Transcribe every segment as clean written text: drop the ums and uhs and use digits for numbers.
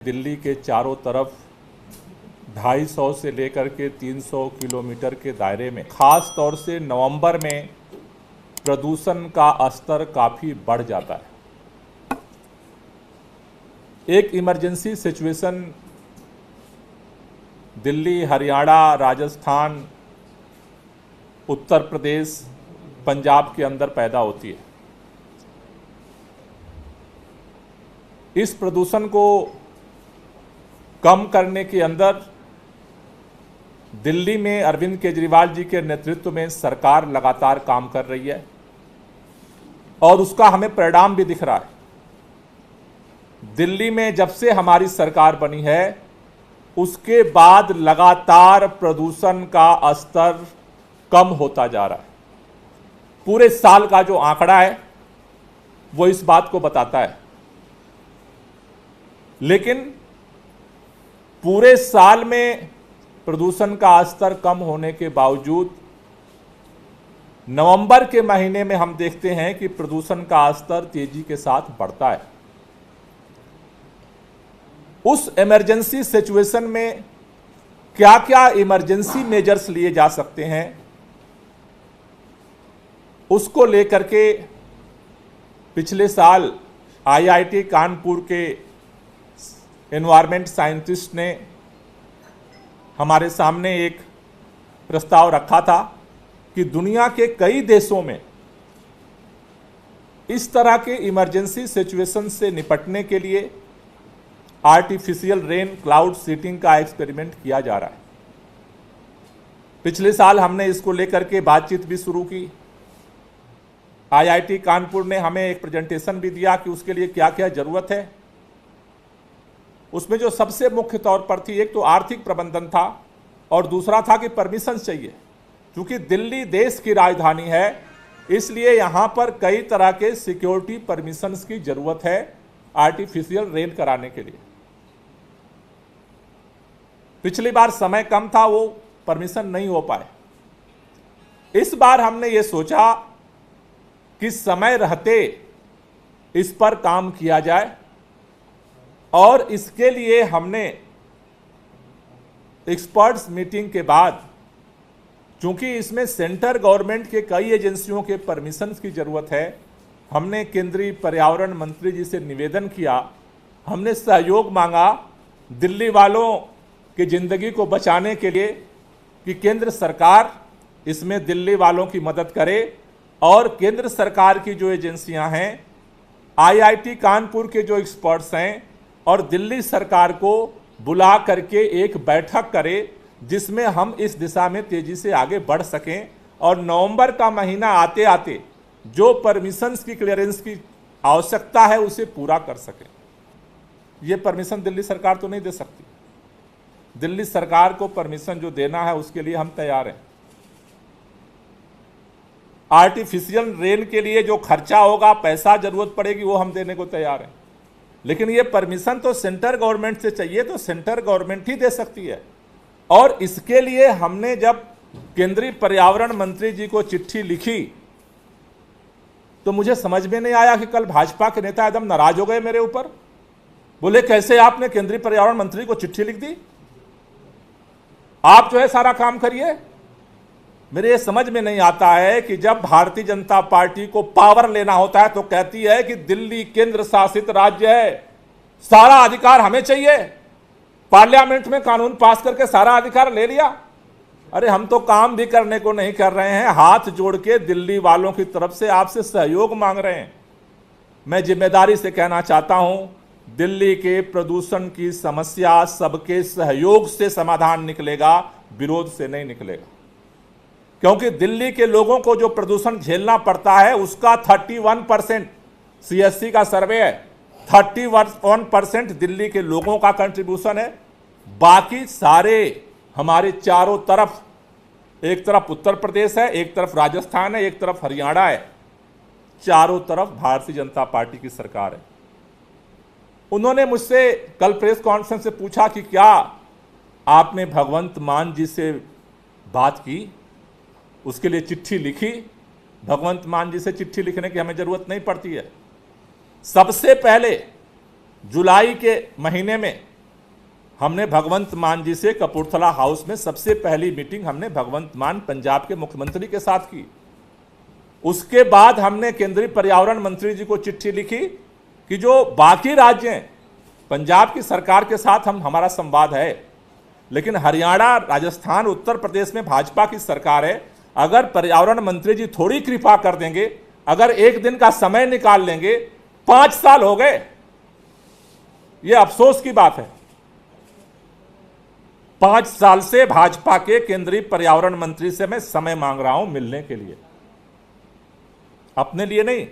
दिल्ली के चारों तरफ 250 से लेकर के 300 किलोमीटर के दायरे में खास तौर से नवंबर में प्रदूषण का स्तर काफ़ी बढ़ जाता है। एक इमरजेंसी सिचुएशन दिल्ली, हरियाणा, राजस्थान, उत्तर प्रदेश, पंजाब के अंदर पैदा होती है। इस प्रदूषण को कम करने के अंदर दिल्ली में अरविंद केजरीवाल जी के नेतृत्व में सरकार लगातार काम कर रही है और उसका हमें परिणाम भी दिख रहा है। दिल्ली में जब से हमारी सरकार बनी है उसके बाद लगातार प्रदूषण का स्तर कम होता जा रहा है। पूरे साल का जो आंकड़ा है वो इस बात को बताता है। लेकिन पूरे साल में प्रदूषण का स्तर कम होने के बावजूद नवंबर के महीने में हम देखते हैं कि प्रदूषण का स्तर तेजी के साथ बढ़ता है। उस इमरजेंसी सिचुएशन में क्या क्या इमरजेंसी मेजर्स लिए जा सकते हैं उसको लेकर के पिछले साल आईआईटी कानपुर के एनवायरमेंट साइंटिस्ट ने हमारे सामने एक प्रस्ताव रखा था कि दुनिया के कई देशों में इस तरह के इमरजेंसी सिचुएशन से निपटने के लिए आर्टिफिशियल रेन क्लाउड सीडिंग का एक्सपेरिमेंट किया जा रहा है। पिछले साल हमने इसको लेकर के बातचीत भी शुरू की। आईआईटी कानपुर ने हमें एक प्रेजेंटेशन भी दिया कि उसके लिए क्या क्या जरूरत है। उसमें जो सबसे मुख्य तौर पर थी, एक तो आर्थिक प्रबंधन था और दूसरा था कि परमिशन चाहिए। क्योंकि दिल्ली देश की राजधानी है इसलिए यहां पर कई तरह के सिक्योरिटी परमिशंस की जरूरत है आर्टिफिशियल रेन कराने के लिए। पिछली बार समय कम था, वो परमिशन नहीं हो पाए। इस बार हमने ये सोचा कि समय रहते इस पर काम किया जाए और इसके लिए हमने एक्सपर्ट्स मीटिंग के बाद, चूंकि इसमें सेंट्रल गवर्नमेंट के कई एजेंसियों के परमिशंस की जरूरत है, हमने केंद्रीय पर्यावरण मंत्री जी से निवेदन किया, हमने सहयोग मांगा दिल्ली वालों की जिंदगी को बचाने के लिए कि केंद्र सरकार इसमें दिल्ली वालों की मदद करे और केंद्र सरकार की जो एजेंसियां हैं, आईआईटी कानपुर के जो एक्सपर्ट्स हैं और दिल्ली सरकार को बुला करके एक बैठक करे जिसमें हम इस दिशा में तेजी से आगे बढ़ सकें और नवंबर का महीना आते आते जो परमिशंस की क्लियरेंस की आवश्यकता है उसे पूरा कर सकें। ये परमिशन दिल्ली सरकार तो नहीं दे सकती। दिल्ली सरकार को परमिशन जो देना है उसके लिए हम तैयार हैं। आर्टिफिशियल रेन के लिए जो खर्चा होगा, पैसा जरूरत पड़ेगी, वो हम देने को तैयार हैं। लेकिन ये परमिशन तो सेंट्रल गवर्नमेंट से चाहिए तो सेंट्रल गवर्नमेंट ही दे सकती है। और इसके लिए हमने जब केंद्रीय पर्यावरण मंत्री जी को चिट्ठी लिखी तो मुझे समझ में नहीं आया कि कल भाजपा के नेता एकदम नाराज हो गए मेरे ऊपर। बोले कैसे आपने केंद्रीय पर्यावरण मंत्री को चिट्ठी लिख दी, आप जो है सारा काम करिए। मेरे ये समझ में नहीं आता है कि जब भारतीय जनता पार्टी को पावर लेना होता है तो कहती है कि दिल्ली केंद्र शासित राज्य है, सारा अधिकार हमें चाहिए। पार्लियामेंट में कानून पास करके सारा अधिकार ले लिया। अरे हम तो काम भी करने को नहीं कर रहे हैं, हाथ जोड़ के दिल्ली वालों की तरफ से आपसे सहयोग मांग रहे हैं। मैं जिम्मेदारी से कहना चाहता हूं, दिल्ली के प्रदूषण की समस्या सबके सहयोग से समाधान निकलेगा, विरोध से नहीं निकलेगा। क्योंकि दिल्ली के लोगों को जो प्रदूषण झेलना पड़ता है उसका 31% सीएससी का सर्वे है, 31% दिल्ली के लोगों का कंट्रीब्यूशन है। बाकी सारे हमारे चारों तरफ, एक तरफ उत्तर प्रदेश है, एक तरफ राजस्थान है, एक तरफ हरियाणा है, चारों तरफ भारतीय जनता पार्टी की सरकार है। उन्होंने मुझसे कल प्रेस कॉन्फ्रेंस से पूछा कि क्या आपने भगवंत मान जी से बात की, उसके लिए चिट्ठी लिखी। भगवंत मान जी से चिट्ठी लिखने की हमें जरूरत नहीं पड़ती है। सबसे पहले जुलाई के महीने में हमने भगवंत मान जी से कपूरथला हाउस में सबसे पहली मीटिंग हमने भगवंत मान पंजाब के मुख्यमंत्री के साथ की। उसके बाद हमने केंद्रीय पर्यावरण मंत्री जी को चिट्ठी लिखी कि जो बाकी राज्य हैं, पंजाब की सरकार के साथ हमारा संवाद है, लेकिन हरियाणा, राजस्थान, उत्तर प्रदेश में भाजपा की सरकार है। अगर पर्यावरण मंत्री जी थोड़ी कृपा कर देंगे, अगर एक दिन का समय निकाल लेंगे, 5 साल हो गए, यह अफसोस की बात है। 5 साल से भाजपा के केंद्रीय पर्यावरण मंत्री से मैं समय मांग रहा हूं मिलने के लिए, अपने लिए नहीं,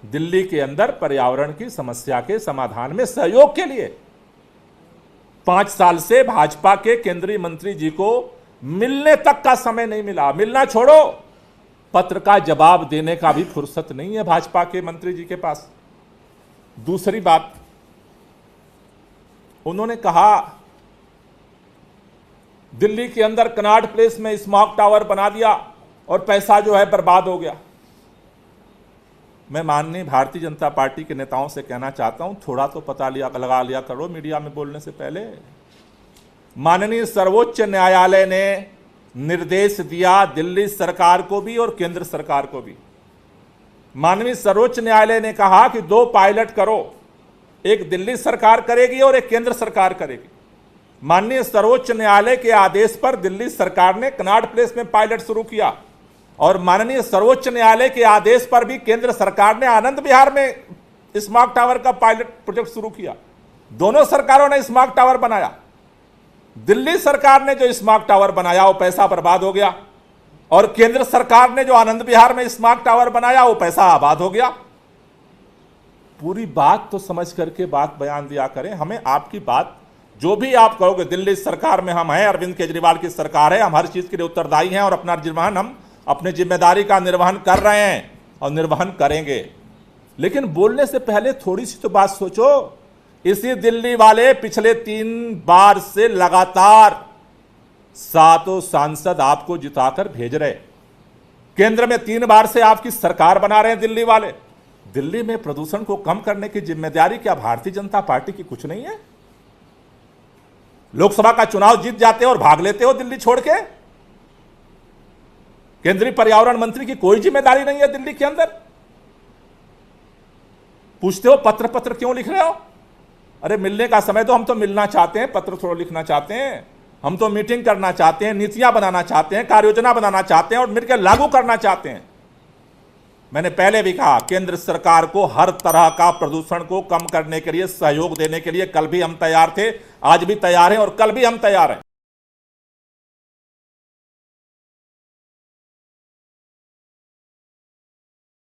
दिल्ली के अंदर पर्यावरण की समस्या के समाधान में सहयोग के लिए। 5 साल से भाजपा के केंद्रीय मंत्री जी को मिलने तक का समय नहीं मिला। मिलना छोड़ो, पत्र का जवाब देने का भी फुर्सत नहीं है भाजपा के मंत्री जी के पास। दूसरी बात, उन्होंने कहा दिल्ली के अंदर कनॉट प्लेस में स्मॉग टावर बना दिया और पैसा जो है बर्बाद हो गया। मैं माननीय भारतीय जनता पार्टी के नेताओं से कहना चाहता हूं, थोड़ा तो पता लगा लिया करो मीडिया में बोलने से पहले। माननीय सर्वोच्च न्यायालय ने निर्देश दिया दिल्ली सरकार को भी और केंद्र सरकार को भी। माननीय सर्वोच्च न्यायालय ने कहा कि 2 पायलट करो, एक दिल्ली सरकार करेगी और एक केंद्र सरकार करेगी। माननीय सर्वोच्च न्यायालय के आदेश पर दिल्ली सरकार ने कनॉट प्लेस में पायलट शुरू किया और माननीय सर्वोच्च न्यायालय के आदेश पर भी केंद्र सरकार ने आनंद विहार में स्मॉग टावर का पायलट प्रोजेक्ट शुरू किया। दोनों सरकारों ने स्मॉग टावर बनाया। दिल्ली सरकार ने जो स्मॉग टावर बनाया वो पैसा बर्बाद हो गया और केंद्र सरकार ने जो आनंद विहार में स्मॉग टावर बनाया वो पैसा आबाद हो गया। पूरी बात तो समझ करके बात बयान दिया करें। हमें आपकी बात, जो भी आप कहोगे, दिल्ली सरकार में हम हैं, अरविंद केजरीवाल की सरकार है, हम हर चीज के लिए उत्तरदायी हैं और अपना निर्वहन, हम अपनी जिम्मेदारी का निर्वहन कर रहे हैं और निर्वहन करेंगे। लेकिन बोलने से पहले थोड़ी सी तो बात सोचो। इसी दिल्ली वाले पिछले 3 बार से लगातार 7 सांसद आपको जिताकर भेज रहे, केंद्र में 3 बार से आपकी सरकार बना रहे हैं दिल्ली वाले। दिल्ली में प्रदूषण को कम करने की जिम्मेदारी क्या भारतीय जनता पार्टी की कुछ नहीं है? लोकसभा का चुनाव जीत जाते हो और भाग लेते हो दिल्ली छोड़ के। केंद्रीय पर्यावरण मंत्री की कोई जिम्मेदारी नहीं है दिल्ली के अंदर। पूछते हो पत्र क्यों लिख रहे हो? अरे मिलने का समय दो, हम तो मिलना चाहते हैं, पत्र थोड़ा लिखना चाहते हैं। हम तो मीटिंग करना चाहते हैं, नीतियां बनाना चाहते हैं, कार्य योजना बनाना चाहते हैं और मिलकर लागू करना चाहते हैं। मैंने पहले भी कहा, केंद्र सरकार को हर तरह का प्रदूषण को कम करने के लिए सहयोग देने के लिए कल भी हम तैयार थे, आज भी तैयार हैं और कल भी हम तैयार हैं।